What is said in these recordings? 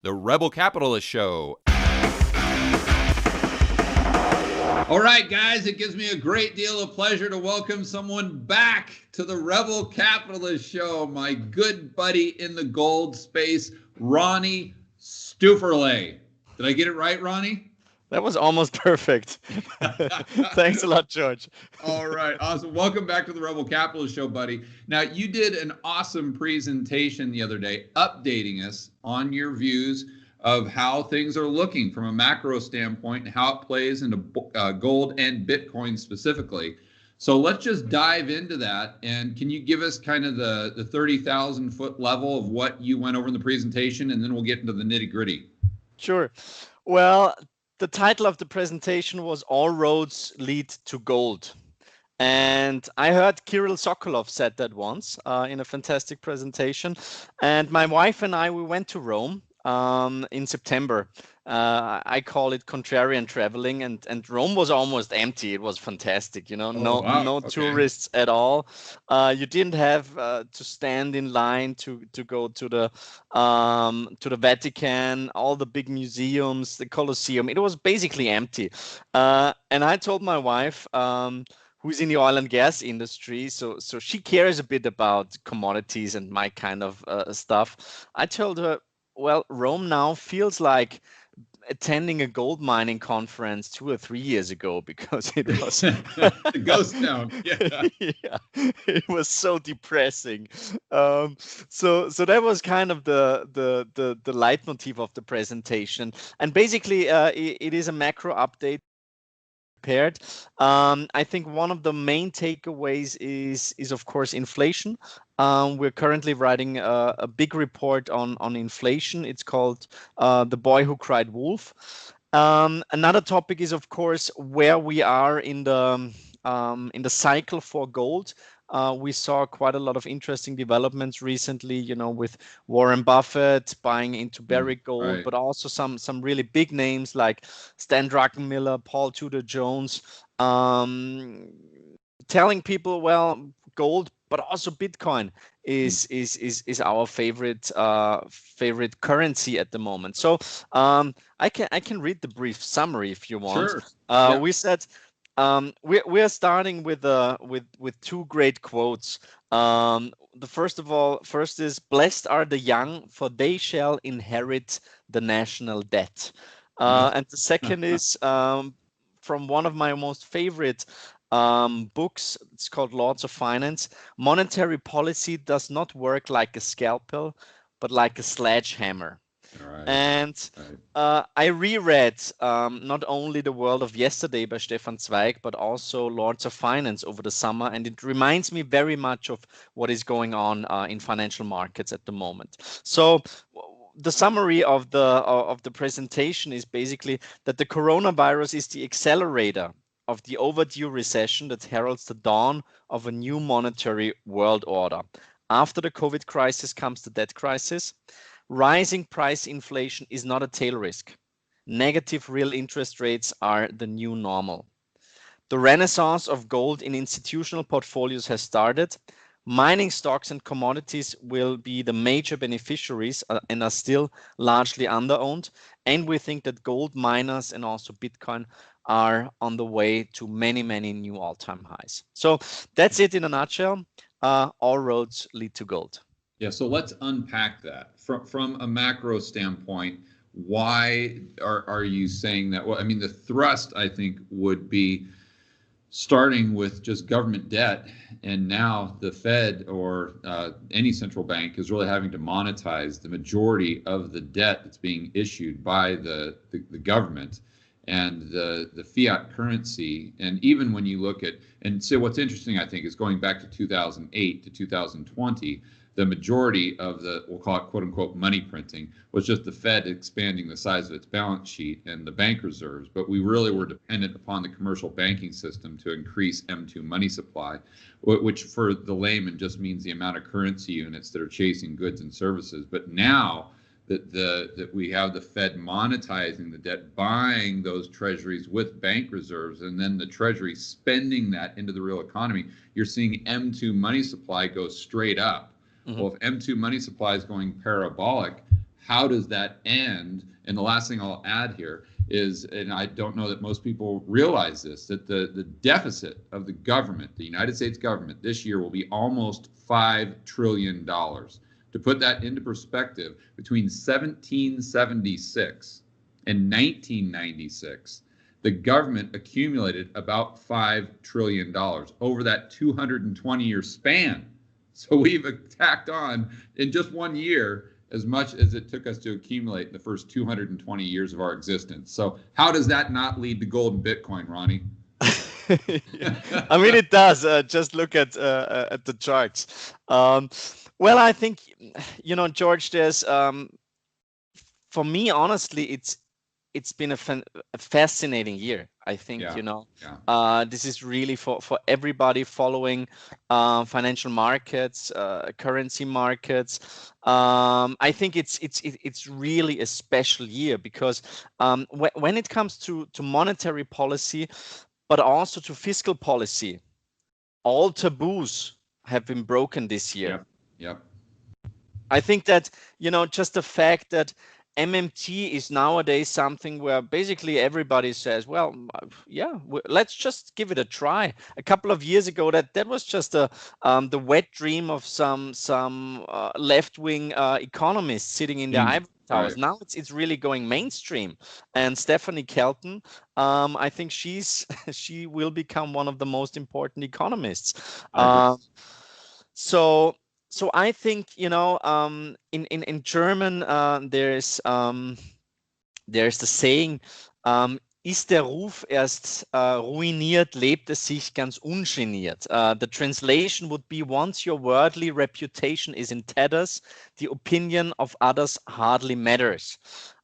The Rebel Capitalist Show. All right, guys, it gives me a great deal of pleasure to welcome someone back to the Rebel Capitalist Show, my good buddy in the gold space, Ronnie Stöferle. Did I get it right, Ronnie? That was almost perfect. Thanks a lot, George. All right, awesome. Welcome back to the Rebel Capitalist Show, buddy. Now, you did an awesome presentation the other day updating us on your views of how things are looking from a macro standpoint and how it plays into gold and Bitcoin specifically. So let's just dive into that. And can you give us kind of the 30,000 foot level of what you went over in the presentation, and then we'll get into the nitty gritty. Sure. Well, the title of the presentation was All Roads Lead to Gold. And I heard Kirill Sokolov said that once in a fantastic presentation. And my wife and I, we went to Rome in September. I call it contrarian traveling, and Rome was almost empty. It was fantastic, you know, no tourists at all. You didn't have to stand in line to go to the Vatican, all the big museums, the Colosseum. It was basically empty. And I told my wife, who's in the oil and gas industry, so she cares a bit about commodities and my kind of stuff. I told her, well, Rome now feels like attending a gold mining conference 2 or 3 years ago, because it was the ghost town. Yeah. Yeah, it was so depressing. So that was kind of the leitmotif of the presentation, and basically it is a macro update. I think one of the main takeaways is of course inflation. We're currently writing a big report on inflation. It's called The Boy Who Cried Wolf. Another topic is of course where we are in the cycle for gold. We saw quite a lot of interesting developments recently, you know, with Warren Buffett buying into Barrick Gold, right. but also some really big names like Stan Druckenmiller, Paul Tudor Jones, telling people, well, gold, but also Bitcoin is our favorite currency at the moment. So I can read the brief summary if you want. Sure. Yeah. We said. We are starting with two great quotes. The first is, "Blessed are the young, for they shall inherit the national debt." And the second is from one of my most favorite books. It's called Lords of Finance. "Monetary policy does not work like a scalpel, but like a sledgehammer." Right. And I reread not only The World of Yesterday by Stefan Zweig, but also Lords of Finance over the summer. And it reminds me very much of what is going on in financial markets at the moment. So the summary of the presentation is basically that the coronavirus is the accelerator of the overdue recession that heralds the dawn of a new monetary world order. After the COVID crisis comes the debt crisis. Rising price inflation is not a tail risk. Negative real interest rates are the new normal. The renaissance of gold in institutional portfolios has started. Mining stocks and commodities will be the major beneficiaries and are still largely underowned. And we think that gold miners and also Bitcoin are on the way to many, many new all-time highs. So that's it in a nutshell. All roads lead to gold. Yeah, so let's unpack that from a macro standpoint. Why are you saying that? Well, I mean, the thrust, I think, would be starting with just government debt, and now the Fed or any central bank is really having to monetize the majority of the debt that's being issued by the government and the fiat currency. And even when you look at, and so what's interesting, I think, is going back to 2008 to 2020, the majority of the, we'll call it quote unquote money printing, was just the Fed expanding the size of its balance sheet and the bank reserves. But we really were dependent upon the commercial banking system to increase M2 money supply, which for the layman just means the amount of currency units that are chasing goods and services. But now that we have the Fed monetizing the debt, buying those treasuries with bank reserves, and then the Treasury spending that into the real economy, you're seeing M2 money supply go straight up. Mm-hmm. Well, if M2 money supply is going parabolic, how does that end? And the last thing I'll add here is, and I don't know that most people realize this, that the deficit of the government, the United States government, this year will be almost $5 trillion. To put that into perspective, between 1776 and 1996, the government accumulated about $5 trillion over that 220-year span. So we've tacked on, in just 1 year, as much as it took us to accumulate in the first 220 years of our existence. So how does that not lead to gold and Bitcoin, Ronnie? I mean, it does. Just look at the charts. Well, I think, George, there's, for me, honestly, it's been a fascinating year. I think, this is really for everybody following financial markets, currency markets. I think it's really a special year because when it comes to monetary policy, but also to fiscal policy, all taboos have been broken this year. Yep. I think that, just the fact that MMT is nowadays something where basically everybody says, well, yeah, let's just give it a try. A couple of years ago, that was just the wet dream of some left-wing economists sitting in their ivory towers. Right. Now it's really going mainstream. And Stephanie Kelton, I think she will become one of the most important economists. So I think, in German, there's the saying, ist der Ruf erst ruiniert, lebt es sich ganz ungeniert. The translation would be, once your worldly reputation is in tatters, the opinion of others hardly matters.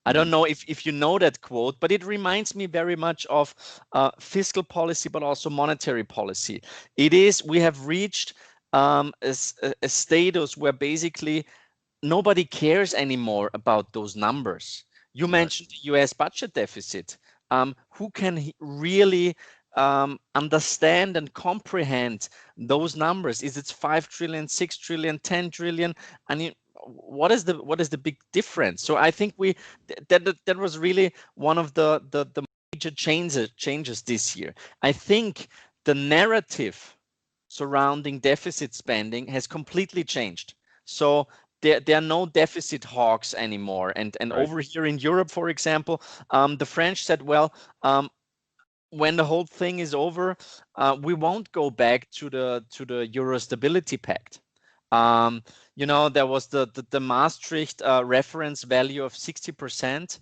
I don't know if you know that quote, but it reminds me very much of fiscal policy, but also monetary policy. We have reached a status where basically nobody cares anymore about those numbers. You mentioned the US budget deficit. Who can really understand and comprehend those numbers? Is it 5 trillion, 6 trillion, 10 trillion? I mean, what is the big difference? So I think that was really one of the major changes this year. I think the narrative surrounding deficit spending has completely changed. So there are no deficit hawks anymore. And right. Over here in Europe, for example, the French said, well, when the whole thing is over, we won't go back to the Euro Stability Pact. There was the Maastricht reference value of 60%.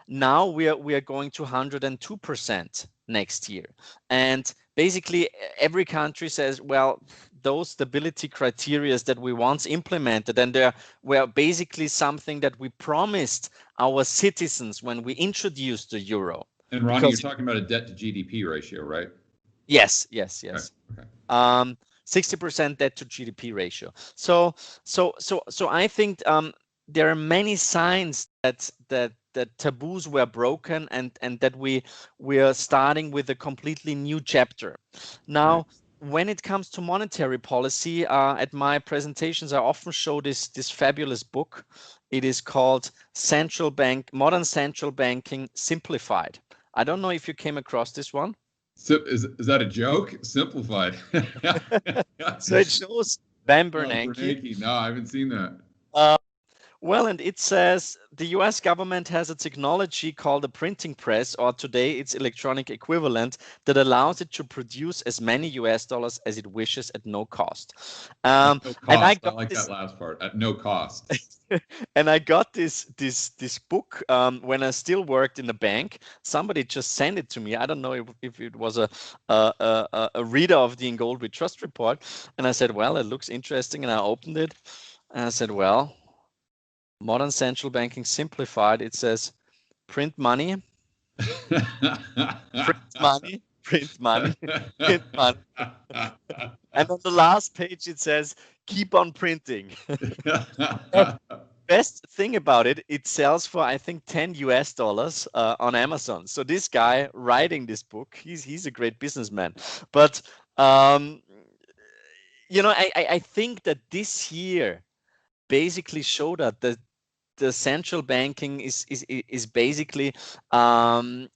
Now we are going to 102% next year. And basically, every country says, well, those stability criteria that we once implemented, and they were basically something that we promised our citizens when we introduced the euro. And Ronnie, you're talking about a debt to GDP ratio, right? Yes. Okay. 60% debt to GDP ratio. So I think there are many signs that taboos were broken and that we are starting with a completely new chapter. Now, right. When it comes to monetary policy, at my presentations, I often show this fabulous book. It is called Modern Central Banking Simplified. I don't know if you came across this one. So is that a joke? Simplified. So it shows Van Bernanke. No, I haven't seen that. Well, and it says the US government has a technology called a printing press, or today its electronic equivalent, that allows it to produce as many US dollars as it wishes at no cost. No cost. And I like that last part, at no cost. And I got this book when I still worked in a bank. Somebody just sent it to me. I don't know if it was a reader of the In Gold We Trust report. And I said, well, it looks interesting. And I opened it and I said, well, Modern Central Banking Simplified. It says, print money, print money, print money, print money. And on the last page, it says, keep on printing. Best thing about it, it sells for, I think, $10 on Amazon. So this guy writing this book, he's a great businessman. But, I think that this year basically showed us that the central banking is basically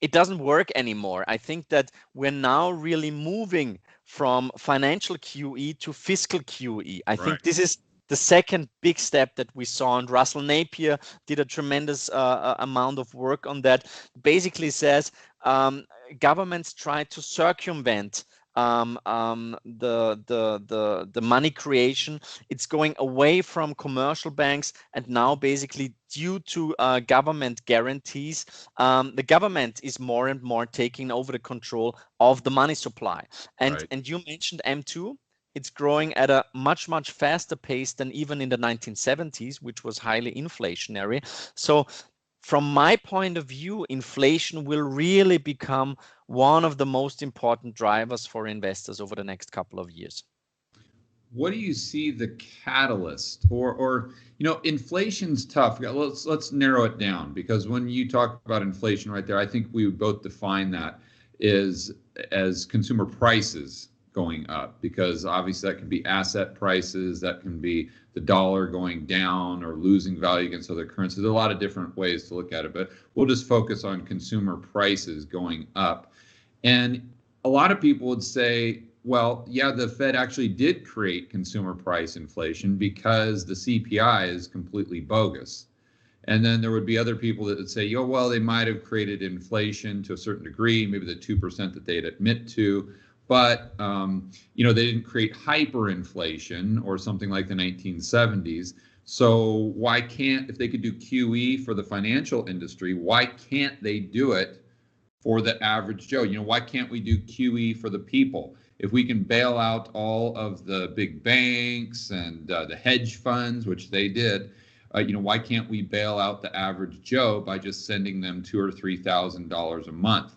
it doesn't work anymore. I think that we're now really moving from financial QE to fiscal QE. I think this is the second big step that we saw, and Russell Napier did a tremendous amount of work on that. Basically says governments try to circumvent the money creation. It's going away from commercial banks, and now basically due to government guarantees, the government is more and more taking over the control of the money supply. And you mentioned M2. It's growing at a much, much faster pace than even in the 1970s, which was highly inflationary. So from my point of view, inflation will really become one of the most important drivers for investors over the next couple of years. What do you see the catalyst, or inflation's tough. Let's narrow it down, because when you talk about inflation right there, I think we would both define that as consumer prices going up, because obviously that can be asset prices, that can be the dollar going down or losing value against other currencies. There are a lot of different ways to look at it, but we'll just focus on consumer prices going up. And a lot of people would say, well, yeah, the Fed actually did create consumer price inflation because the CPI is completely bogus. And then there would be other people that would say, well, they might have created inflation to a certain degree, maybe the 2% that they'd admit to, but they didn't create hyperinflation or something like the 1970s. So why can't, if they could do QE for the financial industry, why can't they do it for the average Joe? Why can't we do QE for the people? If we can bail out all of the big banks and the hedge funds, which they did, why can't we bail out the average Joe by just sending them $2,000 or $3,000 a month?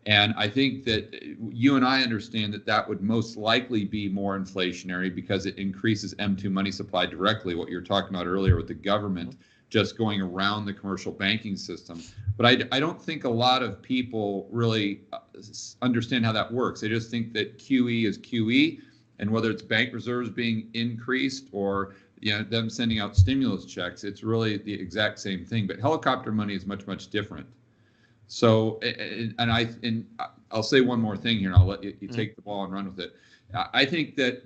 And I think that you and I understand that that would most likely be more inflationary because it increases M2 money supply directly, what you were talking about earlier with the government just going around the commercial banking system. But I don't think a lot of people really understand how that works. They just think that QE is QE, and whether it's bank reserves being increased or them sending out stimulus checks, it's really the exact same thing. But helicopter money is much, much different. So, and I'll say one more thing here, and I'll let you take the ball and run with it. I think that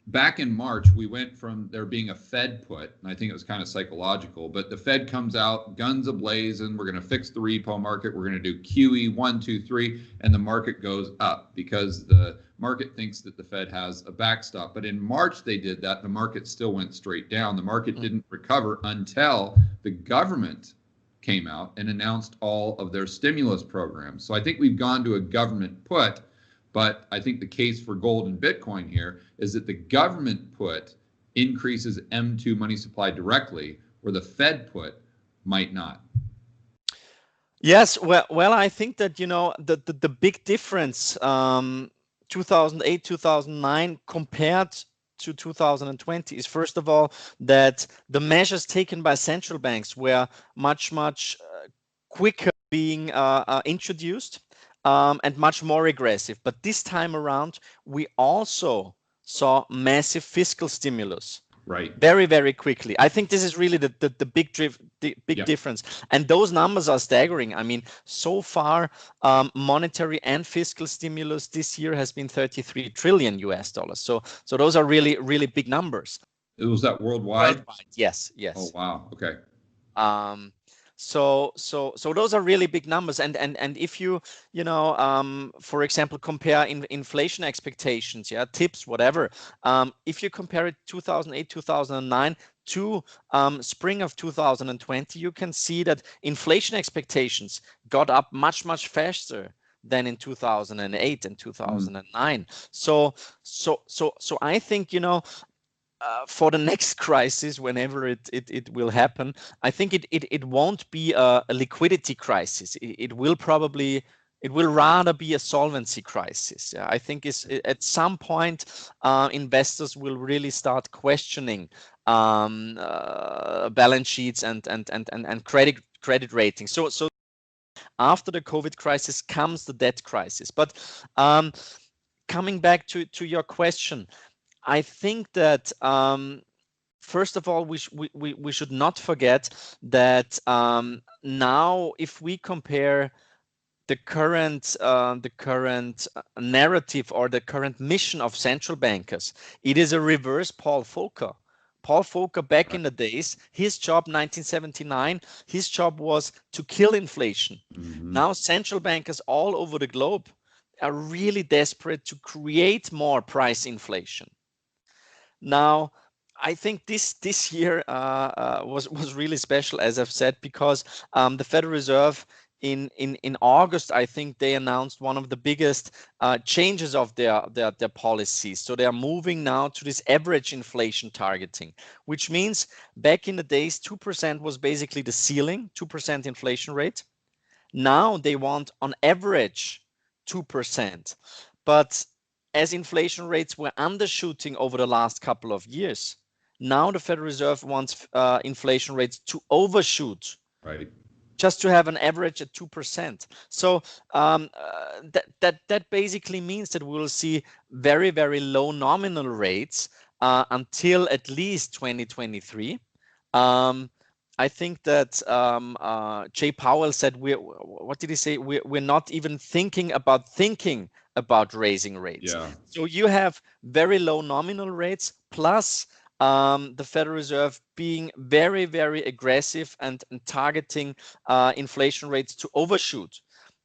back in March, we went from there being a Fed put, and I think it was kind of psychological, but the Fed comes out, guns ablazing, we're going to fix the repo market, we're going to do QE 1, 2, 3, and the market goes up because the market thinks that the Fed has a backstop. But in March, they did that. The market still went straight down. The market didn't recover until the government came out and announced all of their stimulus programs. So I think we've gone to a government put, but I think the case for gold and Bitcoin here is that the government put increases M2 money supply directly, where the Fed put might not. Yes, well, I think that the big difference 2008, 2009 compared to 2020 is, first of all, that the measures taken by central banks were much quicker being introduced and much more aggressive. But this time around, we also saw massive fiscal stimulus. Right. Very, very quickly. I think this is really the big difference. And those numbers are staggering. I mean, so far, monetary and fiscal stimulus this year has been $33 trillion US. So those are really, really big numbers. Was that worldwide? Yes. Oh, wow. Okay. So those are really big numbers, and if you for example compare inflation expectations, tips, whatever, if you compare it 2008, 2009 to spring of 2020, you can see that inflation expectations got up much faster than in 2008 and 2009. So I think for the next crisis, whenever it will happen, I think it won't be a liquidity crisis. It will rather be a solvency crisis. I think at some point investors will really start questioning balance sheets and credit ratings. So after the COVID crisis comes the debt crisis. But coming back to your question, I think that first of all, we should not forget that now, if we compare the current narrative or the current mission of central bankers, it is a reverse Paul Volcker. Paul Volcker, back in the days, his job, 1979, his job was to kill inflation. Now central bankers all over the globe are really desperate to create more price inflation. Now, I think this year was really special, as I've said, because the Federal Reserve in August, I think they announced one of the biggest changes of their policies. So they are moving now to this average inflation targeting, which means back in the days, 2% was basically the ceiling, 2% inflation rate. Now they want on average 2%. But as inflation rates were undershooting over the last couple of years, now the Federal Reserve wants inflation rates to overshoot. Right. Just to have an average at 2%. So that basically means that we will see very, very low nominal rates until at least 2023. I think that Jay Powell said, what did he say? We're not even thinking about raising rates. Yeah. So you have very low nominal rates plus the Federal Reserve being very, very aggressive and targeting inflation rates to overshoot.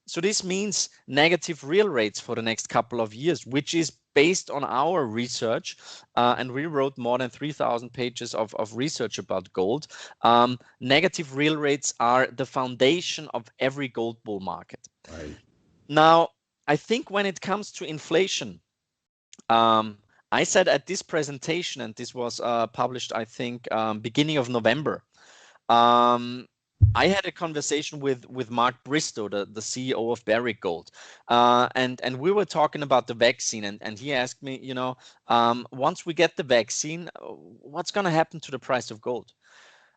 So this means negative real rates for the next couple of years, which is based on our research. And we wrote more than 3,000 pages of research about gold. Negative real rates are the foundation of every gold bull market. Right. Now, I think when it comes to inflation, I said at this presentation, and this was published, I think, beginning of November, I had a conversation with Mark Bristow, the CEO of Barrick Gold, and we were talking about the vaccine, and he asked me, once we get the vaccine, what's going to happen to the price of gold?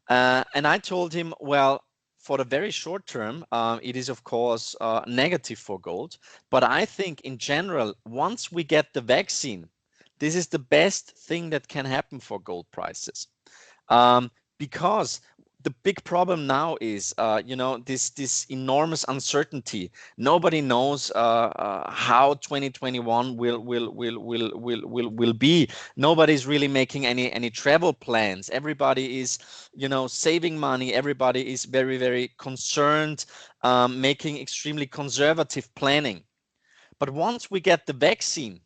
And I told him, well, for the very short term, it is, of course, negative for gold. But I think in general, once we get the vaccine, this is the best thing that can happen for gold prices, because the big problem now is, this enormous uncertainty. Nobody knows how 2021 will be. Nobody's really making any travel plans. Everybody is, saving money. Everybody is very, very concerned, making extremely conservative planning. But once we get the vaccine,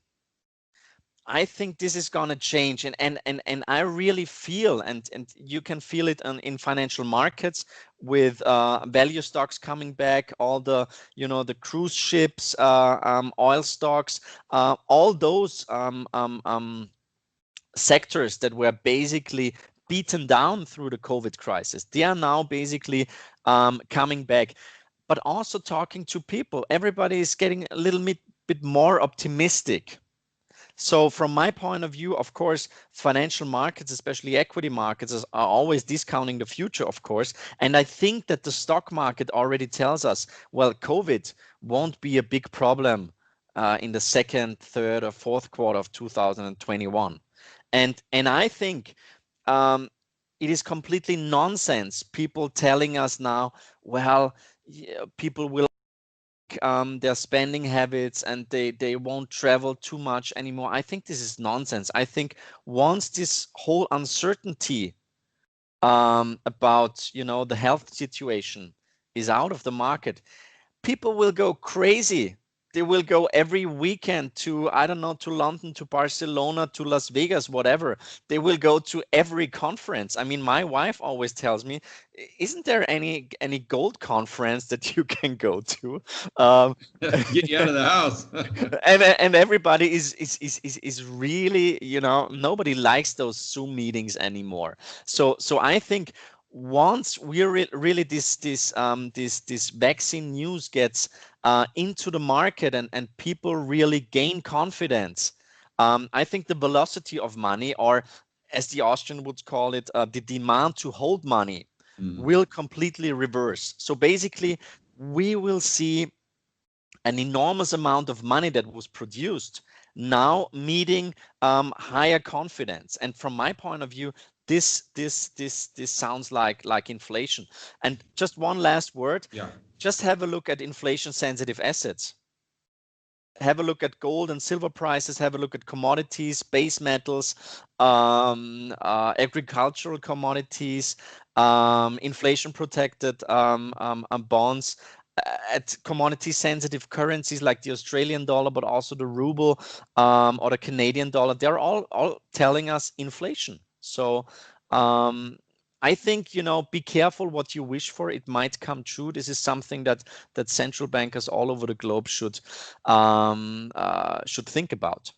I think this is going to change, and I really feel, and you can feel it in financial markets with value stocks coming back, all the the cruise ships, oil stocks, all those sectors that were basically beaten down through the COVID crisis. They are now basically coming back. But also talking to people, everybody is getting a little bit more optimistic. So from my point of view, of course, financial markets, especially equity markets, are always discounting the future, of course. And I think that the stock market already tells us, well, COVID won't be a big problem in the second, third, or fourth quarter of 2021. And I think it is completely nonsense, people telling us now, well, people will their spending habits and they won't travel too much anymore. I think this is nonsense. I think once this whole uncertainty about the health situation is out of the market, people will go crazy. They will go every weekend to, I don't know, to London, to Barcelona, to Las Vegas, whatever. They will go to every conference. I mean, my wife always tells me, isn't there any gold conference that you can go to? Get you out of the house. and everybody is really, nobody likes those Zoom meetings anymore. So I think once we really this vaccine news gets into the market and people really gain confidence, I think the velocity of money, or as the Austrian would call it, the demand to hold money, will completely reverse. So basically, we will see an enormous amount of money that was produced now meeting higher confidence. And from my point of view, this sounds like inflation. And just one last word. Yeah. Just have a look at inflation sensitive assets. Have a look at gold and silver prices, have a look at commodities, base metals, agricultural commodities, inflation protected bonds, at commodity sensitive currencies like the Australian dollar, but also the ruble or the Canadian dollar. They're all telling us inflation. So I think, be careful what you wish for. It might come true. This is something that central bankers all over the globe should think about.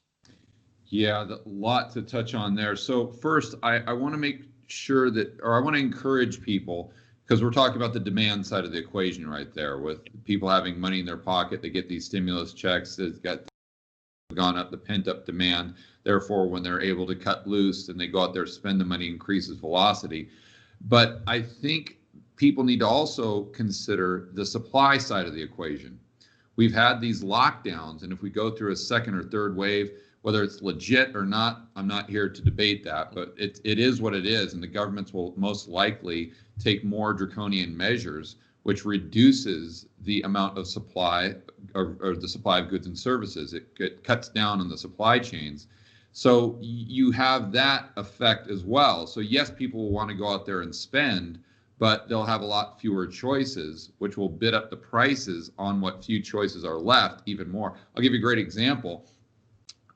Yeah, a lot to touch on there. So first, I want to make sure that, or I want to encourage people, because we're talking about the demand side of the equation right there, with people having money in their pocket. They get these stimulus checks. It's gone up, the pent up demand. Therefore, when they're able to cut loose and they go out there, spend the money, increases velocity. But I think people need to also consider the supply side of the equation. We've had these lockdowns, and if we go through a second or third wave, whether it's legit or not, I'm not here to debate that, but it is what it is, and the governments will most likely take more draconian measures, which reduces the amount of supply or the supply of goods and services. It cuts down on the supply chains. So you have that effect as well. So yes, people will want to go out there and spend, but they'll have a lot fewer choices, which will bid up the prices on what few choices are left even more. I'll give you a great example.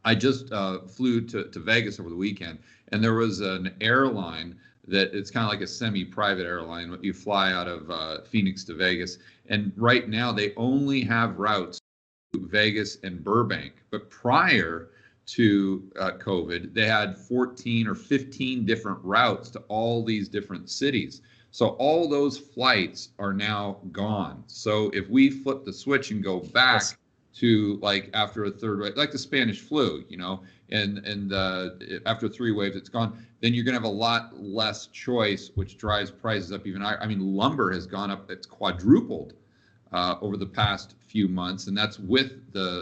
I just flew to Vegas over the weekend, and there was an airline that it's kind of like a semi-private airline. You fly out of Phoenix to Vegas, and right now they only have routes to Vegas and Burbank. But prior to COVID, they had 14 or 15 different routes to all these different cities. So all those flights are now gone. So if we flip the switch and go back to like after a third wave, like the Spanish flu, and after 3 waves, it's gone, then you're going to have a lot less choice, which drives prices up even higher. I mean, lumber has gone up, it's quadrupled over the past few months, and that's with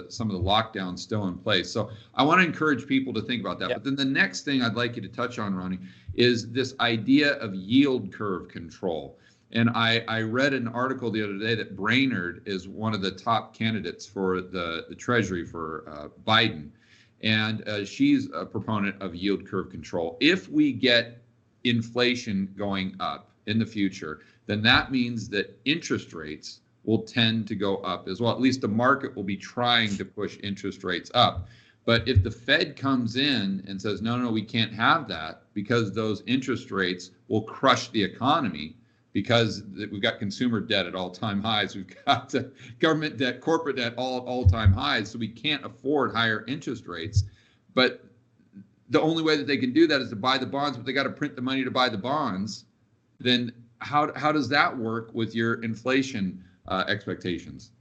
some of the lockdowns still in place. So I want to encourage people to think about that. Yep. But then the next thing I'd like you to touch on, Ronnie, is this idea of yield curve control. And I read an article the other day that Brainerd is one of the top candidates for the Treasury for Biden. And she's a proponent of yield curve control. If we get inflation going up in the future, then that means that interest rates will tend to go up as well. At least the market will be trying to push interest rates up. But if the Fed comes in and says, no, we can't have that, because those interest rates will crush the economy, because we've got consumer debt at all-time highs, we've got government debt, corporate debt all-time highs, so we can't afford higher interest rates. But the only way that they can do that is to buy the bonds, but they got to print the money to buy the bonds. Then how does that work with your inflation expectations?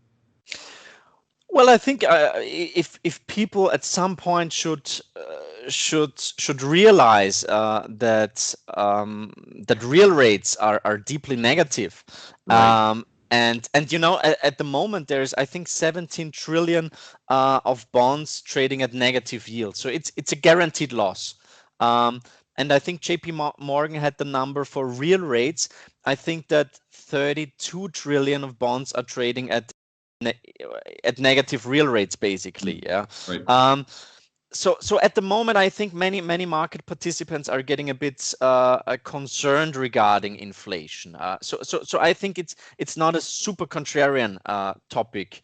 Well, I think if people at some point should realize that real rates are deeply negative, right. And at the moment there's, I think, 17 trillion of bonds trading at negative yield, so it's a guaranteed loss. And I think JP Morgan had the number for real rates. I think that 32 trillion of bonds are trading at negative real rates, basically. Yeah. Right. So at the moment, I think many market participants are getting a bit concerned regarding inflation. So I think it's not a super contrarian topic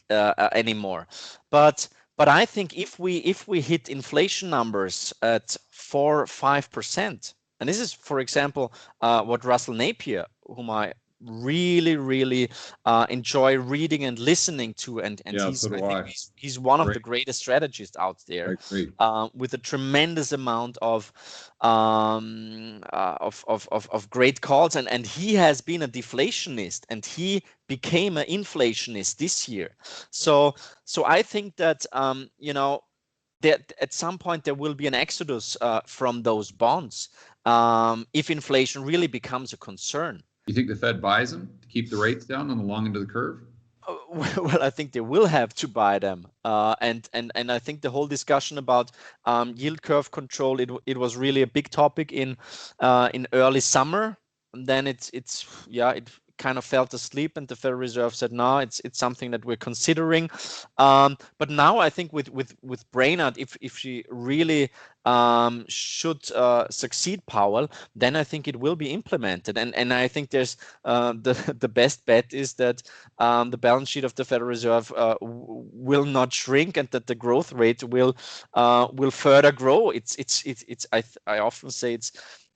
anymore. But I think if we hit inflation numbers at 4 or 5%, and this is, for example, what Russell Napier, whom I really enjoy reading and listening to, and he's one of the greatest strategists out there, with a tremendous amount of great calls, and he has been a deflationist, and he became an inflationist this year. So I think that that at some point there will be an exodus from those bonds if inflation really becomes a concern. You think the Fed buys them to keep the rates down on the long end of the curve? Well, I think they will have to buy them, and I think the whole discussion about yield curve control, it was really a big topic in early summer, and then it kind of fell asleep, and the Federal Reserve said no, it's something that we're considering. But now I think with Brainerd, if she really should succeed Powell, then I think it will be implemented, and I think there's the best bet is that the balance sheet of the Federal Reserve will not shrink, and that the growth rate will further grow. I often say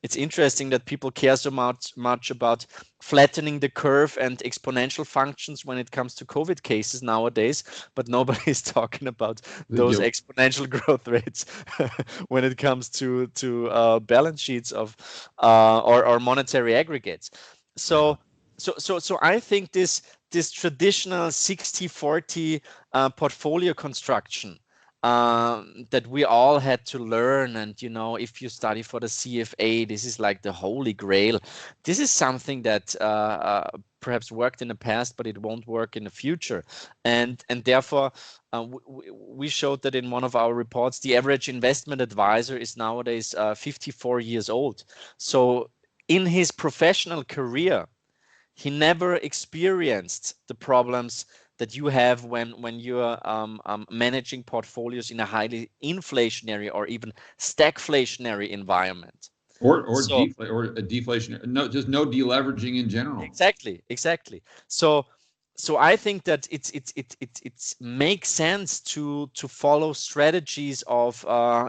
it's interesting that people care so much about flattening the curve and exponential functions when it comes to COVID cases nowadays, but nobody is talking about those exponential growth rates when it comes to balance sheets of or monetary aggregates. So I think this traditional 60-40 portfolio construction that we all had to learn, and if you study for the CFA, this is like the holy grail. This is something that perhaps worked in the past, but it won't work in the future, and therefore we showed that in one of our reports. The average investment advisor is nowadays 54 years old. So in his professional career, he never experienced the problems that you have when you're managing portfolios in a highly inflationary or even stagflationary environment. Or a deflation. No, just no deleveraging in general. Exactly. So I think that it makes sense to follow strategies of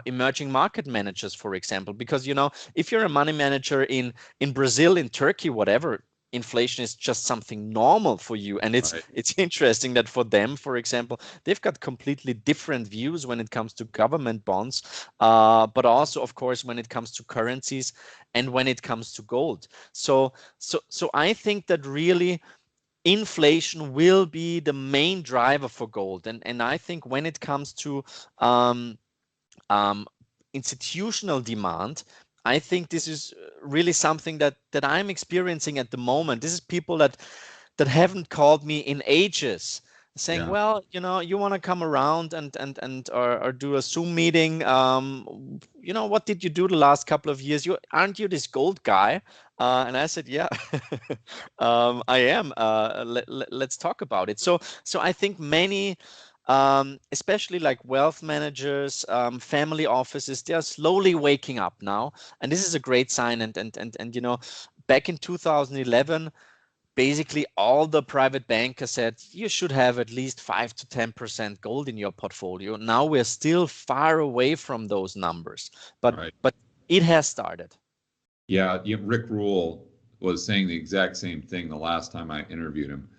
emerging market managers, for example, because if you're a money manager in Brazil, in Turkey, whatever, inflation is just something normal for you, and it's interesting that for them, for example, they've got completely different views when it comes to government bonds, but also, of course, when it comes to currencies and when it comes to gold. So I think that really inflation will be the main driver for gold, and I think when it comes to institutional demand, I think this is really something that I'm experiencing at the moment. This is people that haven't called me in ages, saying, well, you want to come around and or do a Zoom meeting. What did you do the last couple of years? Aren't you this gold guy? And I said, yeah, I am. Let's talk about it. So I think many, especially like wealth managers, family offices, they are slowly waking up now, and this is a great sign. And back in 2011, basically all the private bankers said you should have at least 5 to 10% gold in your portfolio. Now we're still far away from those numbers, but it has started. Yeah, Rick Rule was saying the exact same thing the last time I interviewed him.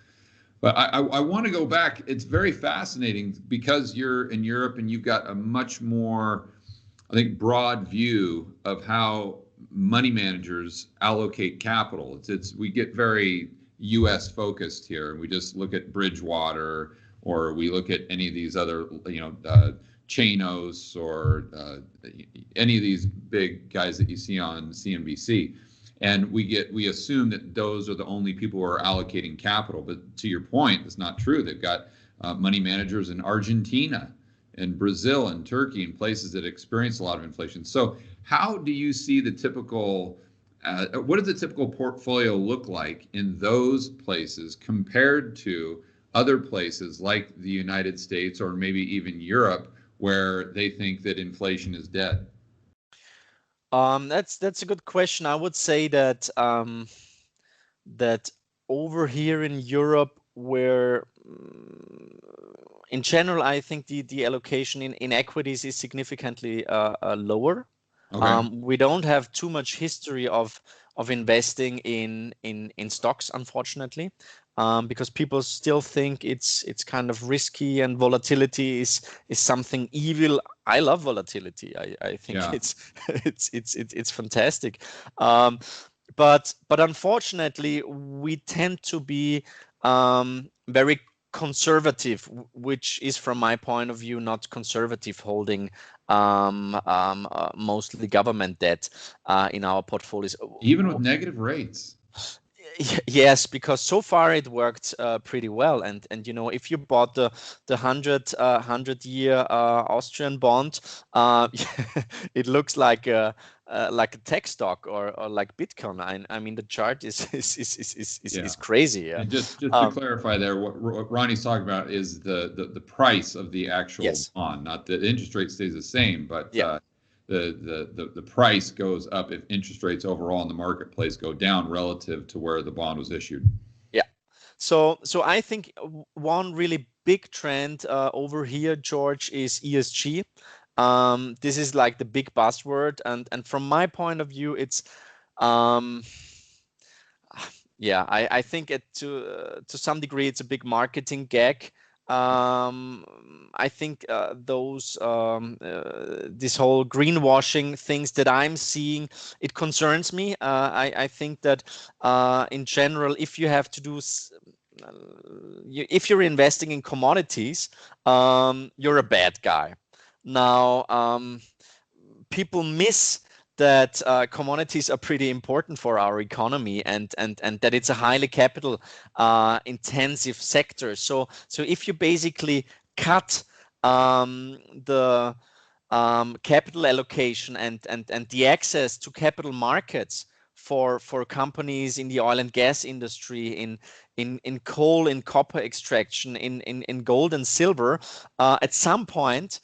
But I want to go back. It's very fascinating because you're in Europe and you've got a much more, I think, broad view of how money managers allocate capital. We get very U.S. focused here, and we just look at Bridgewater, or we look at any of these other, Chanos, or any of these big guys that you see on CNBC. And we assume that those are the only people who are allocating capital. But to your point, it's not true. They've got money managers in Argentina and Brazil and Turkey and places that experience a lot of inflation. So how do you see the typical, what does the typical portfolio look like in those places compared to other places like the United States or maybe even Europe, where they think that inflation is dead? That's a good question. I would say that that over here in Europe, where in general, I think the allocation in equities is significantly lower. Okay. We don't have too much history of investing in stocks, unfortunately, because people still think it's kind of risky, and volatility is something evil. I love volatility. I think it's fantastic. But unfortunately, we tend to be very conservative, which is, from my point of view, not conservative, holding mostly government debt in our portfolios. Even with negative rates. Yes, because so far it worked pretty well, and you know, if you bought the 100 year Austrian bond, uh, it looks like a tech stock or like Bitcoin. I mean, the chart Yeah. is crazy. Yeah. And just to Um, clarify there, what Ronnie's talking about is the price of the actual yes. bond, not the interest rate stays the same, but Yeah. the price goes up if interest rates overall in the marketplace go down relative to where the bond was issued. Yeah. So I think one really big trend over here, George, is ESG. This is like the big buzzword, and from my point of view, it's um, yeah, I think it to some degree it's a big marketing gag. I think this whole greenwashing things that I'm seeing, it concerns me. I think that in general, if you have to do if you're investing in commodities, you're a bad guy. Now, people miss that commodities are pretty important for our economy, and that it's a highly capital intensive sector. So if you basically cut the capital allocation and the access to capital markets for companies in the oil and gas industry, in coal, in copper extraction, in gold and silver, at some point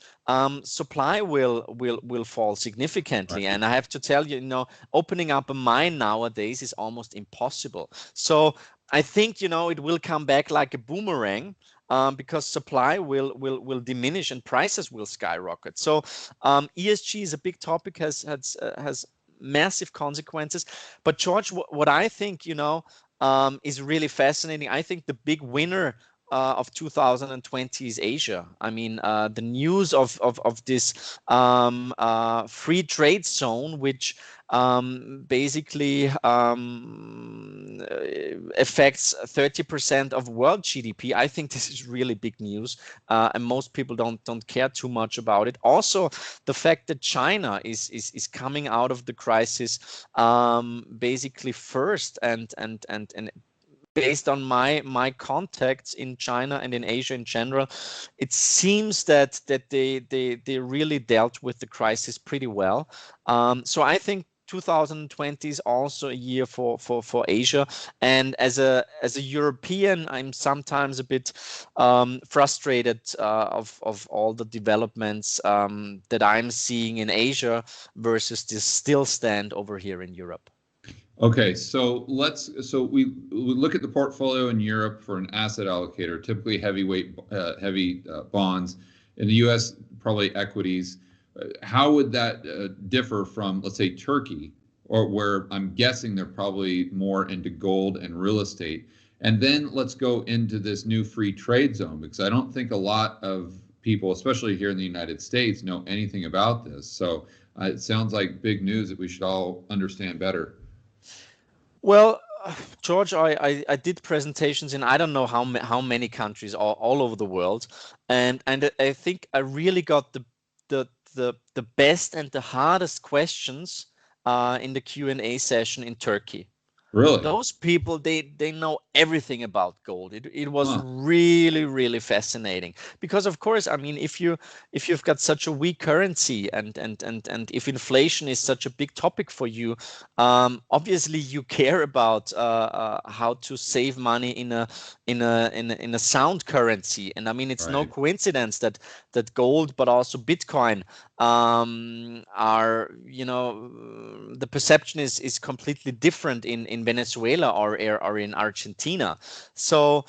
supply will fall significantly. Right. And I have to tell you, you know, opening up a mine nowadays is almost impossible. So I think, you know, it will come back like a boomerang. Because supply will diminish and prices will skyrocket. So ESG is a big topic, has massive consequences. But George, what I think, you know, is really fascinating. I think the big winner of 2020 is Asia. I mean, the news of this free trade zone, which basically affects 30% of world GDP. I think this is really big news, and most people don't care too much about it. Also, the fact that China is coming out of the crisis basically first, and based on my contacts in China and in Asia in general, it seems that they really dealt with the crisis pretty well. So I think 2020 is also a year for Asia. And as a European, I'm sometimes a bit frustrated of all the developments that I'm seeing in Asia versus this still stand over here in Europe. Okay, so we look at the portfolio in Europe for an asset allocator, typically heavy bonds. In the U.S., probably equities. How would that differ from, let's say, Turkey, or where I'm guessing they're probably more into gold and real estate? And then let's go into this new free trade zone, because I don't think a lot of people, especially here in the United States, know anything about this. So it sounds like big news that we should all understand better. Well, George, I did presentations in I don't know how many countries all over the world, and I think I really got the best and the hardest questions in the Q&A session in Turkey. Really? Those people, they know everything about gold. It was Huh. really fascinating, because of course, I mean, if you've got such a weak currency, and if inflation is such a big topic for you, obviously you care about how to save money in a sound currency. And I mean, it's no Right. coincidence that gold, but also Bitcoin, are, you know, the perception is completely different in Venezuela or in Argentina. So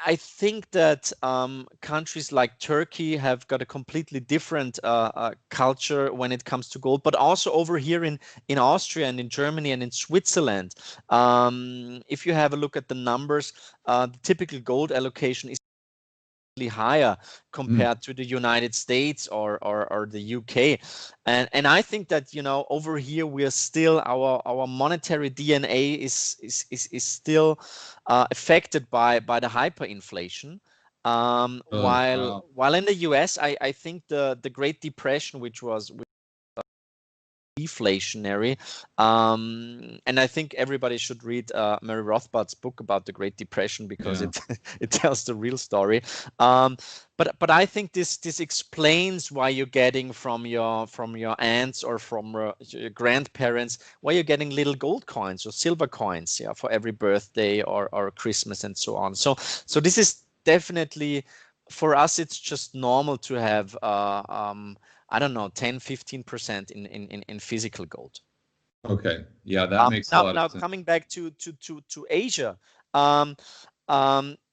I think that countries like Turkey have got a completely different culture when it comes to gold, but also over here in Austria and in Germany and in Switzerland. If you have a look at the numbers, the typical gold allocation is higher Mm. compared to the United States or the UK. And I think that, you know, over here we are still, our monetary DNA is still affected by the hyperinflation. Really? Wow. While in the US, I think the Great Depression, which was deflationary. And I think everybody should read Murray Rothbard's book about the Great Depression, because Yeah. it tells the real story. But I think this explains why you're getting from your aunts or from your grandparents, why you're getting little gold coins or silver coins, yeah, for every birthday or Christmas and so on. So this is definitely, for us, it's just normal to have I don't know, 10-15% in physical gold. Okay. Yeah, that makes a lot Now of sense. coming back to Asia,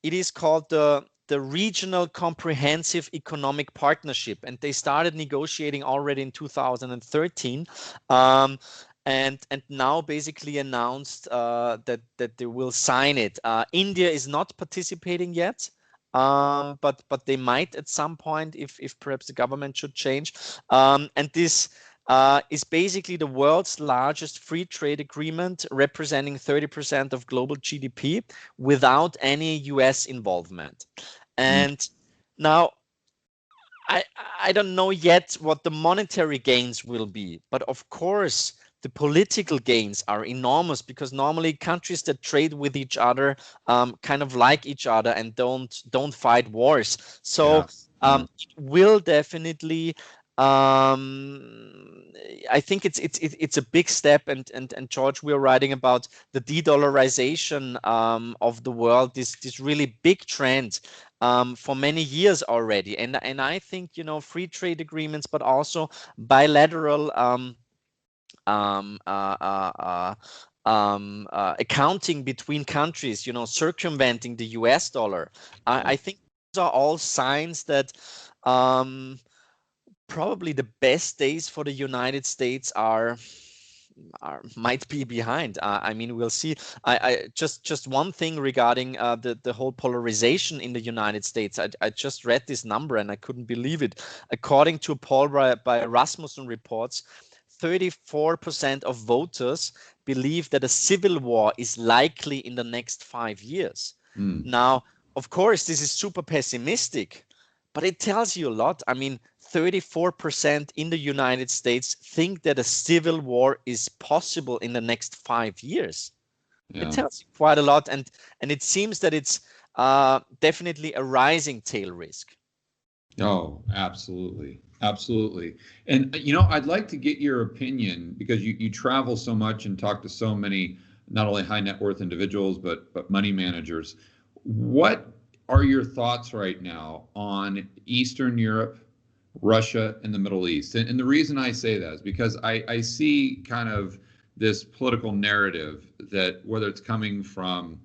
it is called the Regional Comprehensive Economic Partnership, and they started negotiating already in 2013. And now basically announced that they will sign it. India is not participating yet, but they might at some point if perhaps the government should change. And this is basically the world's largest free trade agreement, representing 30% of global GDP without any US involvement. And now, I don't know yet what the monetary gains will be, but of course, the political gains are enormous, because normally countries that trade with each other kind of like each other and don't fight wars. So it will definitely. I think it's a big step, and George, we're writing about the de-dollarization of the world, this really big trend for many years already, and I think, you know, free trade agreements, but also bilateral accounting between countries, you know, circumventing the US dollar. I think those are all signs that probably the best days for the United States might be behind. I mean, we'll see. I just one thing regarding the whole polarization in the United States. I just read this number and I couldn't believe it. According to a poll by Rasmussen Reports, 34% of voters believe that a civil war is likely in the next 5 years. Now, of course, this is super pessimistic, but it tells you a lot. I mean, 34% in the United States think that a civil war is possible in the next 5 years. Yeah. It tells you quite a lot, and it seems that it's definitely a rising tail risk. Oh, absolutely. Absolutely. And, you know, I'd like to get your opinion, because you travel so much and talk to so many, not only high net worth individuals, but money managers. What are your thoughts right now on Eastern Europe, Russia, and the Middle East? And the reason I say that is because I see kind of this political narrative that, whether it's coming from,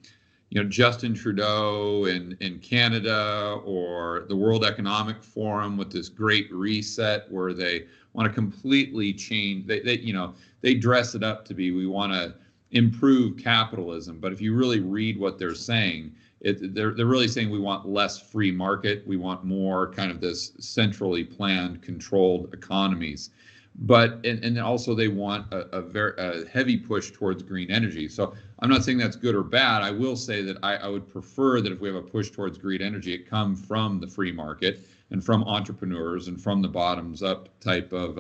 you know, Justin Trudeau in Canada, or the World Economic Forum with this great reset, where they want to completely change, they you know, they dress it up to be, we want to improve capitalism. But if you really read what they're saying, they're really saying we want less free market, we want more kind of this centrally planned, controlled economies. But and also they want a heavy push towards green energy. So I'm not saying that's good or bad. I will say that I would prefer that if we have a push towards green energy, it come from the free market and from entrepreneurs and from the bottoms up type of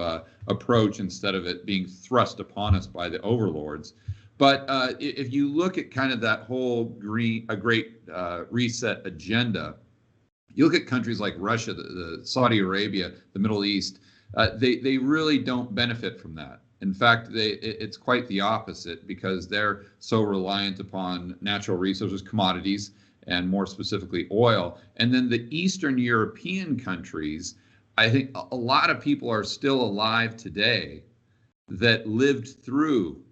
approach, instead of it being thrust upon us by the overlords. But if you look at kind of that whole great reset agenda, you look at countries like Russia, the Saudi Arabia, the Middle East. They really don't benefit from that. In fact, it's quite the opposite, because they're so reliant upon natural resources, commodities, and more specifically oil. And then the Eastern European countries, I think a lot of people are still alive today that lived through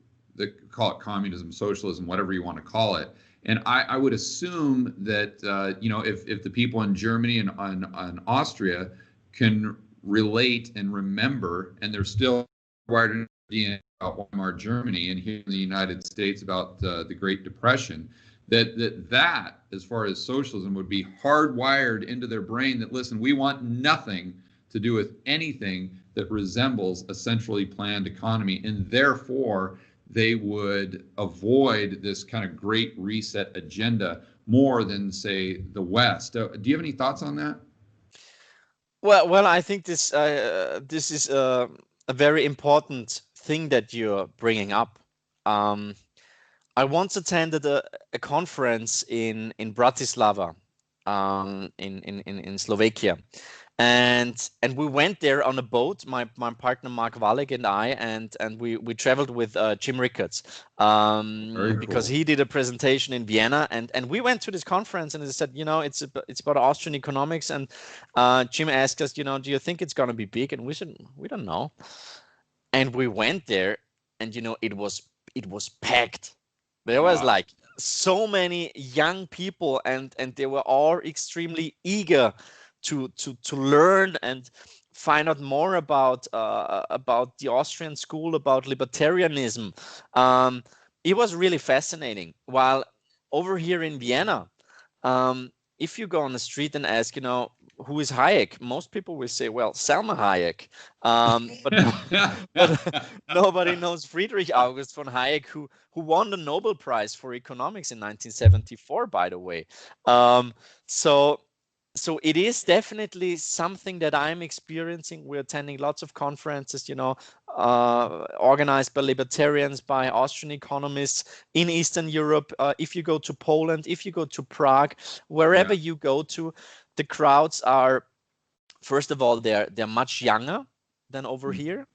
call it communism, socialism, whatever you want to call it. And I would assume that, you know, if the people in Germany and Austria can relate and remember, and they're still wired in about Weimar Germany, and here in the United States about the Great Depression, that as far as socialism would be hardwired into their brain, that, listen, we want nothing to do with anything that resembles a centrally planned economy, and therefore they would avoid this kind of great reset agenda more than, say, the West. Do you have any thoughts on that? Well, I think this is a very important thing that you're bringing up. I once attended a conference in Bratislava, in Slovakia, and we went there on a boat. My partner Mark Wallig and I, and we traveled with Jim Rickards, because he did a presentation in Vienna, and we went to this conference, and he said, it's about Austrian economics, and Jim asked us, do you think it's going to be big? And we said, we don't know. And we went there, and it was packed. There was like so many young people, and they were all extremely eager to learn and find out more about the Austrian school, about libertarianism. It was really fascinating. While over here in Vienna, if you go on the street and ask, who is Hayek, most people will say, well, Salma Hayek. But nobody knows Friedrich August von Hayek, who won the Nobel Prize for economics in 1974, by the way. So it is definitely something that I'm experiencing. We're attending lots of conferences, organized by libertarians, by Austrian economists in Eastern Europe. If you go to Poland, if you go to Prague, wherever you go to, the crowds are, first of all, they're much younger than over here,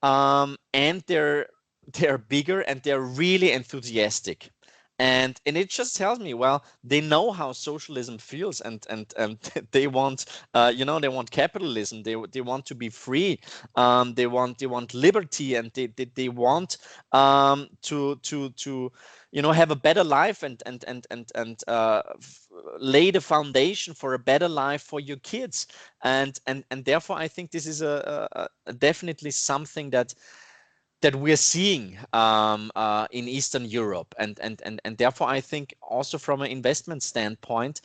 and they're bigger, and they're really enthusiastic. And it just tells me, well, they know how socialism feels, and they want, they want capitalism. They want to be free. They want liberty, and they want to have a better life, and lay the foundation for a better life for your kids. And therefore, I think this is a definitely something that we're seeing in Eastern Europe, and therefore I think also from an investment standpoint,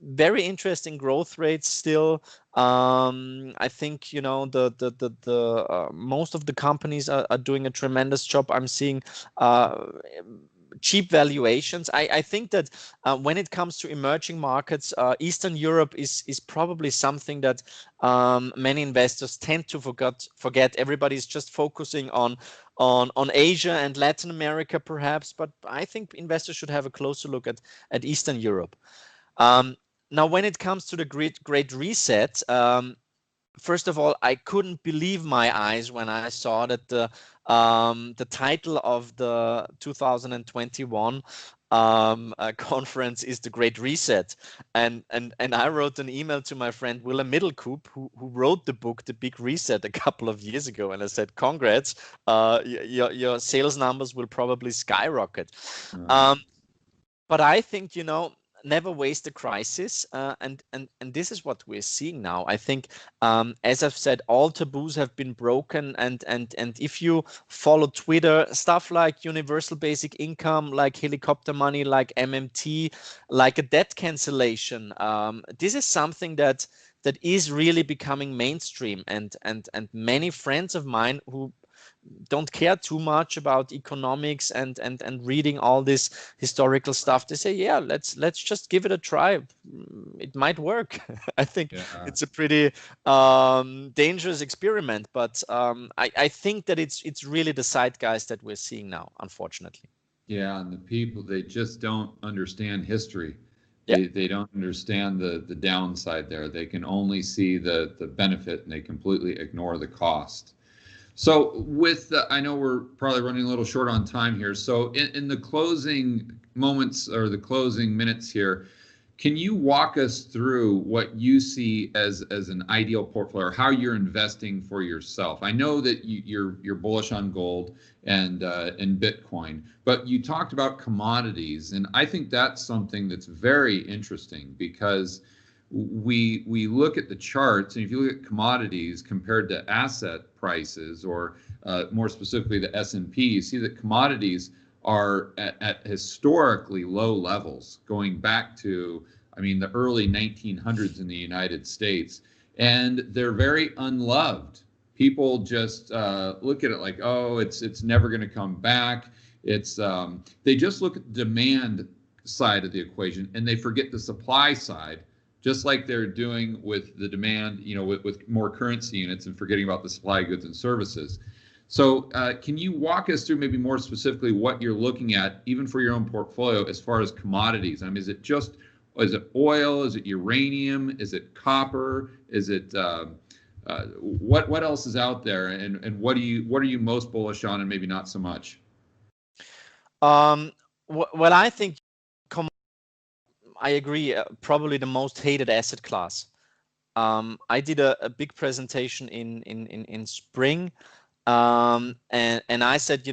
very interesting growth rates still. I think the most of the companies are doing a tremendous job. I'm seeing cheap valuations. I think that when it comes to emerging markets, Eastern Europe is probably something that many investors tend to forget. Everybody's just focusing on Asia and Latin America, perhaps, but I think investors should have a closer look at Eastern Europe. Now, when it comes to the Great Reset, first of all, I couldn't believe my eyes when I saw that the title of the 2021 conference is the Great Reset, and I wrote an email to my friend Willem Middelkoop, who wrote the book The Big Reset a couple of years ago, and I said, congrats, your sales numbers will probably skyrocket. But I think, never waste a crisis, and this is what we're seeing now. I think, as I've said, all taboos have been broken, and if you follow Twitter, stuff like universal basic income, like helicopter money, like MMT, like a debt cancellation, this is something that is really becoming mainstream, and many friends of mine who don't care too much about economics and reading all this historical stuff, they say, yeah, let's just give it a try. It might work. I think it's a pretty dangerous experiment, but I think that it's really the zeitgeist that we're seeing now, unfortunately. Yeah, and the people, they just don't understand history. They don't understand the downside there. They can only see the benefit, and they completely ignore the cost. So I know we're probably running a little short on time here. So in the closing moments or the closing minutes here, can you walk us through what you see as an ideal portfolio, or how you're investing for yourself? I know that you're bullish on gold and Bitcoin, but you talked about commodities, and I think that's something that's very interesting, because we look at the charts, and if you look at commodities compared to asset prices, or more specifically the S&P, you see that commodities are at historically low levels, going back to, the early 1900s in the United States, and they're very unloved. People just look at it like, oh, it's never going to come back. They just look at the demand side of the equation, and they forget the supply side, just like they're doing with the demand, with more currency units, and forgetting about the supply of goods and services. So can you walk us through maybe more specifically what you're looking at, even for your own portfolio, as far as commodities? I mean, is it oil? Is it uranium? Is it copper? Is it what else is out there? And what are you most bullish on, and maybe not so much? Well, I think I agree. Probably the most hated asset class. I did a big presentation in spring, and I said,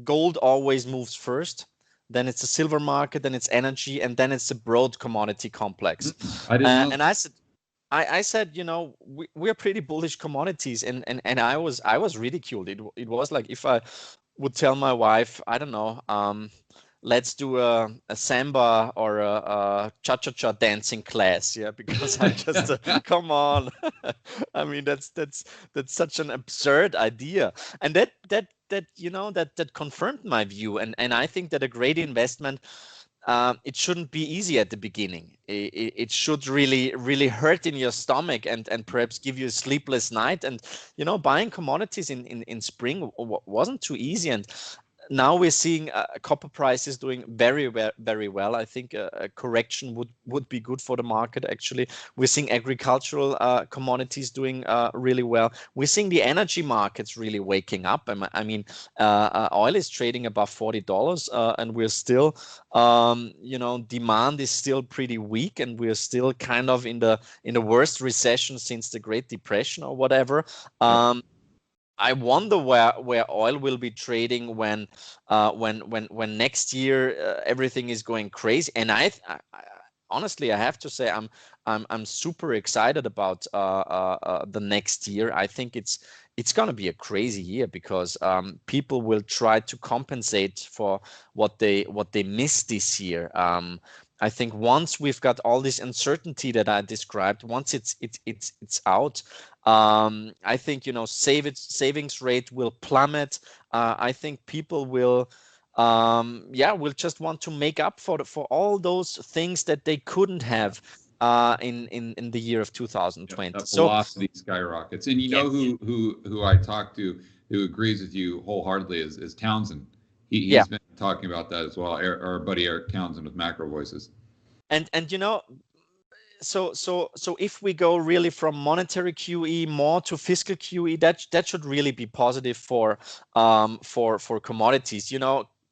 gold always moves first. Then it's the silver market, then it's energy, and then it's the broad commodity complex. I didn't know. And I said, we're pretty bullish commodities, and I was ridiculed. It was like if I would tell my wife, I don't know, let's do a samba or a cha-cha-cha dancing class, because I just come on. I mean, that's such an absurd idea, and that confirmed my view, and I think that a great investment, it shouldn't be easy at the beginning. It should really hurt in your stomach and perhaps give you a sleepless night. And buying commodities in spring wasn't too easy, and now we're seeing copper prices doing very well. I think a correction would be good for the market. Actually, we're seeing agricultural commodities doing really well. We're seeing the energy markets really waking up. I mean, oil is trading above $40, and we're still, demand is still pretty weak, and we're still kind of in the worst recession since the Great Depression or whatever. I wonder where oil will be trading when next year everything is going crazy. And I honestly, I have to say I'm super excited about the next year. I think it's going to be a crazy year because people will try to compensate for what they missed this year. I think once we've got all this uncertainty that I described, once it's out, I think savings rate will plummet. I think people will just want to make up for all those things that they couldn't have in the year of 2020. That velocity skyrockets. And who I talked to who agrees with you wholeheartedly is Townsend. He's been talking about that as well. Our buddy Eric Townsend with Macro Voices. And so if we go really from monetary QE more to fiscal QE, that should really be positive for commodities.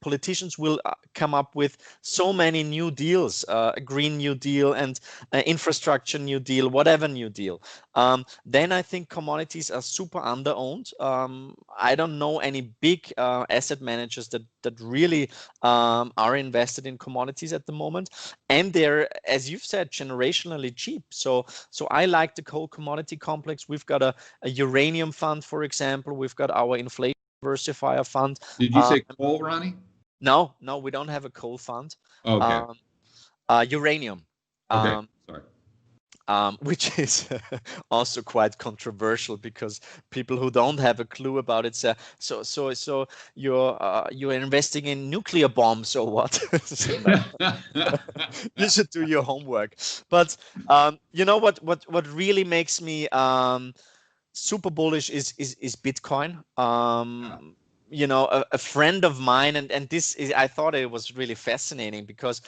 Politicians will come up with so many new deals, a Green New Deal and infrastructure New Deal, whatever New Deal. Then I think commodities are super underowned. I don't know any big asset managers that really are invested in commodities at the moment. And they're, as you've said, generationally cheap. So I like the coal commodity complex. We've got a uranium fund, for example. We've got our inflation diversifier fund. Did you say coal, Ronnie? No, we don't have a coal fund. Okay. Uranium. Okay. Sorry. Which is also quite controversial because people who don't have a clue about it say, so you're investing in nuclear bombs or what? You should do your homework. But what really makes me super bullish is Bitcoin. A friend of mine, and this is, I thought it was really fascinating because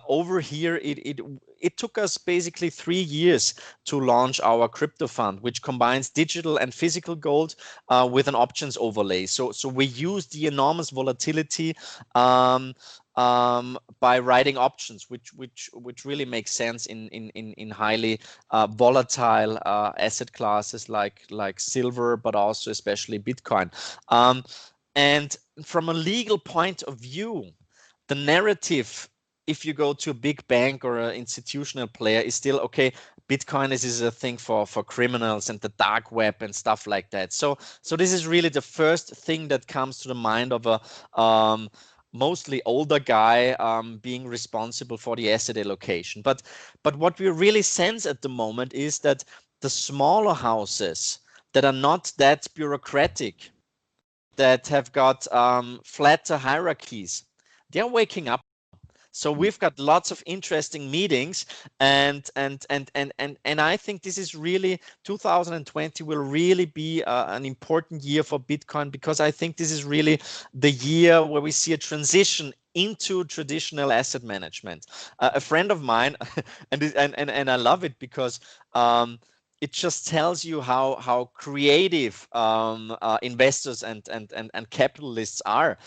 over here it took us basically 3 years to launch our crypto fund, which combines digital and physical gold with an options overlay. So we use the enormous volatility by writing options, which really makes sense in highly volatile asset classes like silver, but also especially Bitcoin. And from a legal point of view, the narrative, if you go to a big bank or an institutional player, is still, okay, Bitcoin is a thing for criminals and the dark web and stuff like that. So this is really the first thing that comes to the mind of a mostly older guy being responsible for the asset allocation. But what we really sense at the moment is that the smaller houses that are not that bureaucratic, that have got flatter hierarchies, they're waking up. So we've got lots of interesting meetings, and I think this is really 2020 will really be an important year for Bitcoin, because I think this is really the year where we see a transition into traditional asset management. A friend of mine, and I love it because it just tells you how creative investors and capitalists are.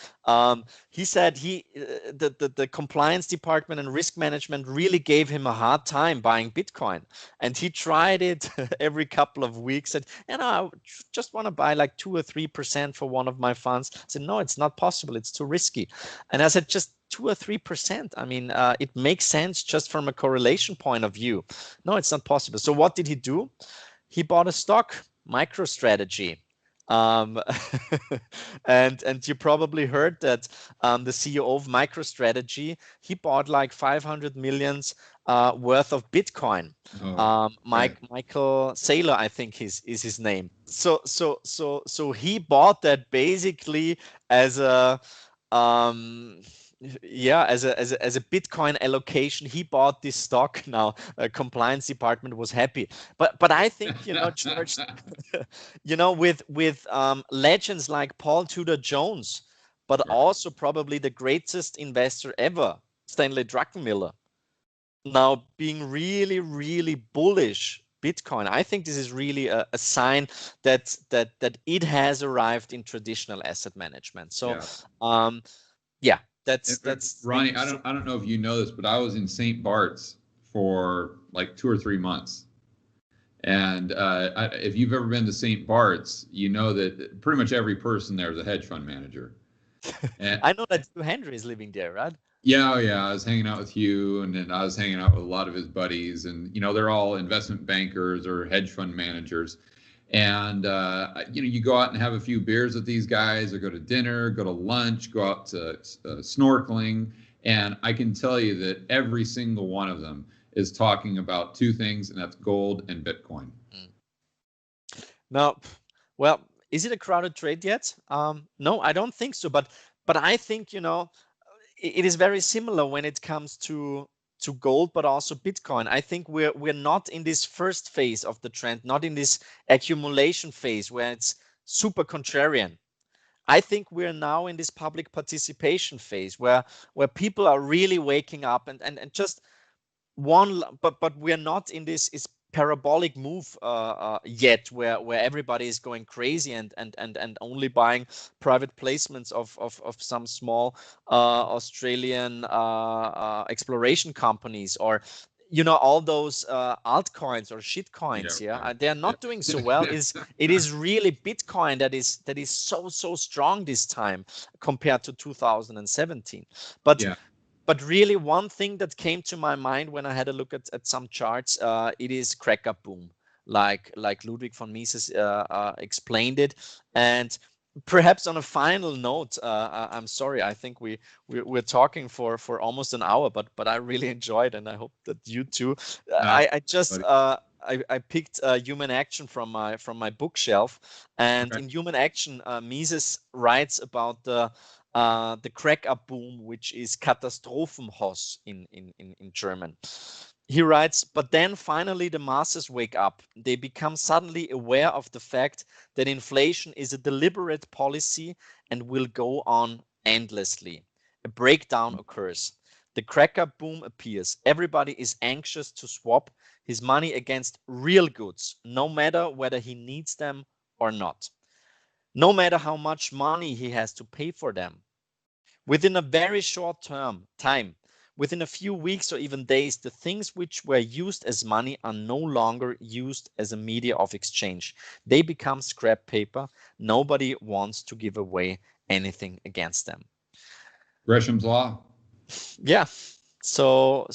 He said the compliance department and risk management really gave him a hard time buying Bitcoin, and he tried it every couple of weeks. And I just want to buy like 2 or 3% for one of my funds. I said, no, it's not possible. It's too risky. And I said, just 2 or 3%. I mean, it makes sense just from a correlation point of view. No, it's not possible. So what did he do? He bought a stock, MicroStrategy. And you probably heard that the CEO of MicroStrategy, he bought like 500 millions worth of Bitcoin. Michael Saylor, I think is his name. So he bought that basically as a as a Bitcoin allocation. He bought this stock. Now compliance department was happy, but I think, George, with legends like Paul Tudor Jones, but also probably the greatest investor ever, Stanley Druckenmiller, now being really, really bullish Bitcoin. I think this is really a sign that it has arrived in traditional asset management. So that's Ronnie. I don't know if you know this, but I was in St. Bart's for like 2 or 3 months. And if you've ever been to St. Bart's, you know that pretty much every person there is a hedge fund manager. And I know that Hugh Henry is living there, right? Yeah. I was hanging out with Hugh, and then I was hanging out with a lot of his buddies, and they're all investment bankers or hedge fund managers. And you go out and have a few beers with these guys, or go to dinner, go to lunch, go out to snorkeling, and I can tell you that every single one of them is talking about two things, and that's gold and Bitcoin. Now, well, is it a crowded trade yet? No, I don't think so. But I think it is very similar when it comes to gold, but also Bitcoin. I think we're not in this first phase of the trend, not in this accumulation phase where it's super contrarian. I think we're now in this public participation phase where people are really waking up and just one, but we're not in this parabolic move yet where everybody is going crazy and only buying private placements of some small Australian exploration companies, or all those altcoins or shit coins. They're not doing so well. It is really Bitcoin that is so strong this time compared to 2017. But really, one thing that came to my mind when I had a look at some charts, it is cracker boom, like Ludwig von Mises explained it. And perhaps on a final note, I'm sorry, I think we're talking for almost an hour, but I really enjoyed, and I hope that you too. I picked Human Action from my bookshelf, and in Human Action, Mises writes about the crack-up boom, which is Katastrophenhoss in German. He writes, but then finally the masses wake up. They become suddenly aware of the fact that inflation is a deliberate policy and will go on endlessly. A breakdown occurs. The crack-up boom appears. Everybody is anxious to swap his money against real goods, no matter whether he needs them or not. No matter how much money he has to pay for them. Within a very short time, within a few weeks or even days, the things which were used as money are no longer used as a media of exchange. They become scrap paper. Nobody wants to give away anything against them. Gresham's Law. Yeah. So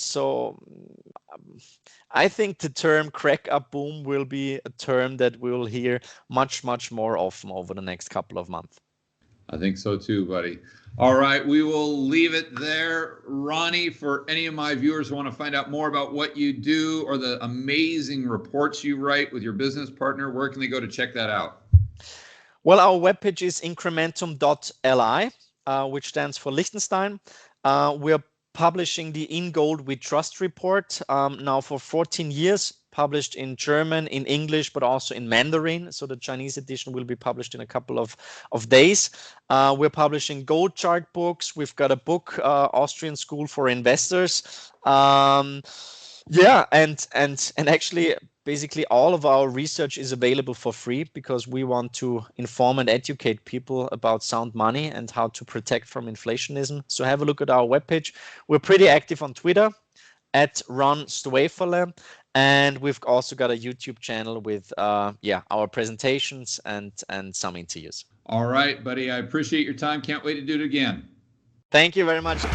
I think the term crack up boom will be a term that we will hear much more often over the next couple of months. I think so too, buddy. All right, we will leave it there. Ronnie, for any of my viewers who want to find out more about what you do or the amazing reports you write with your business partner, where can they go to check that out? Well, our webpage is incrementum.li, which stands for Liechtenstein. We're publishing the In Gold We Trust report now for 14 years, published in German, in English, but also in Mandarin. So the Chinese edition will be published in a couple of days. We're publishing gold chart books. We've got a book, Austrian School for Investors. Yeah, and actually, basically all of our research is available for free because we want to inform and educate people about sound money and how to protect from inflationism. So have a look at our webpage. We're pretty active on Twitter at Ron Stöferle, and we've also got a YouTube channel with our presentations and some interviews. All right, buddy. I appreciate your time. Can't wait to do it again. Thank you very much.